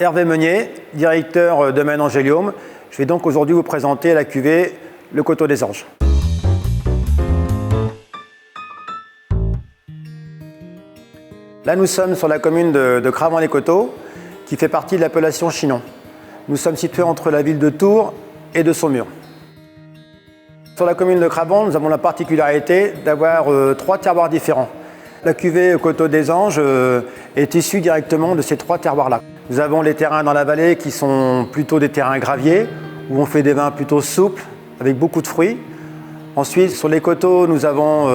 Hervé Meunier, directeur domaine Angélium. Je vais donc aujourd'hui vous présenter la cuvée Le Coteau des Anges. Là, nous sommes sur la commune de Cravant-les-Coteaux, qui fait partie de l'appellation Chinon. Nous sommes situés entre la ville de Tours et de Saumur. Sur la commune de Cravant, nous avons la particularité d'avoir 3 terroirs différents. La cuvée Coteau des Anges est issue directement de ces 3 terroirs-là. Nous avons les terrains dans la vallée qui sont plutôt des terrains graviers, où on fait des vins plutôt souples, avec beaucoup de fruits. Ensuite, sur les coteaux, nous avons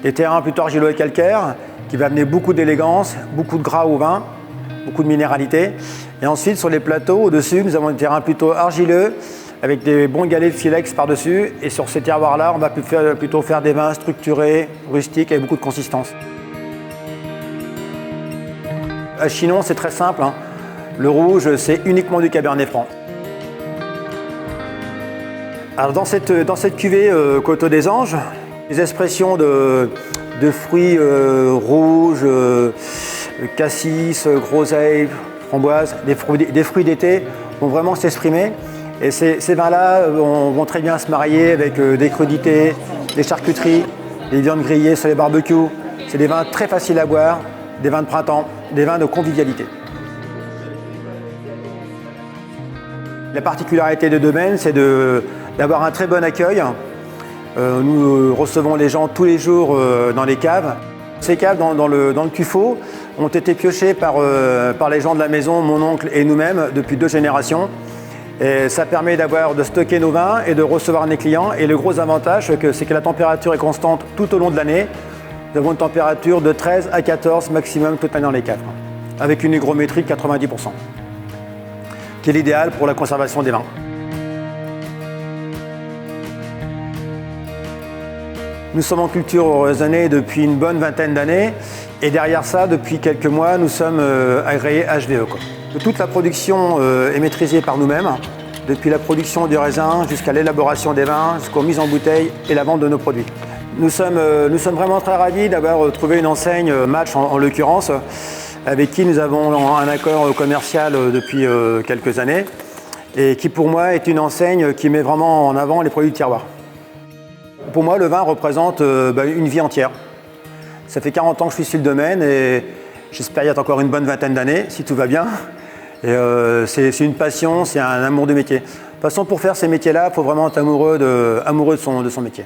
des terrains plutôt argileux et calcaires, qui va amener beaucoup d'élégance, beaucoup de gras au vin, beaucoup de minéralité. Et ensuite, sur les plateaux, au-dessus, nous avons des terrains plutôt argileux, avec des bons galets de silex par-dessus. Et sur ces terroirs-là, on va plutôt faire des vins structurés, rustiques, avec beaucoup de consistance. À Chinon, c'est très simple, hein. Le rouge, c'est uniquement du Cabernet Franc. Alors dans cette cuvée Coteau des Anges, les expressions de fruits rouges, cassis, groseille, framboise, des fruits d'été vont vraiment s'exprimer. Et ces vins-là vont très bien se marier avec des crudités, des charcuteries, des viandes grillées sur les barbecues. C'est des vins très faciles à boire, des vins de printemps, des vins de convivialité. La particularité de domaine, c'est d'avoir un très bon accueil. Nous recevons les gens tous les jours dans les caves. Ces caves dans le tuffeau ont été piochées par les gens de la maison, mon oncle et nous-mêmes, depuis 2 générations. Et ça permet de stocker nos vins et de recevoir les clients. Et le gros avantage, c'est que la température est constante tout au long de l'année. Nous avons une température de 13 à 14 maximum toute l'année dans les caves, avec une hygrométrie de 90%, qui est l'idéal pour la conservation des vins. Nous sommes en culture raisonnée depuis une bonne vingtaine d'années, et derrière ça, depuis quelques mois, nous sommes agréés HVE. Toute la production est maîtrisée par nous-mêmes, depuis la production du raisin jusqu'à l'élaboration des vins, jusqu'aux mises en bouteille et la vente de nos produits. Nous sommes vraiment très ravis d'avoir trouvé une enseigne Match en l'occurrence, avec qui nous avons un accord commercial depuis quelques années, et qui pour moi est une enseigne qui met vraiment en avant les produits de terroir. Pour moi, le vin représente une vie entière. Ça fait 40 ans que je suis sur le domaine et j'espère y être encore une bonne vingtaine d'années, si tout va bien. Et c'est une passion, c'est un amour du métier. De toute façon, pour faire ces métiers-là, il faut vraiment être amoureux de son métier.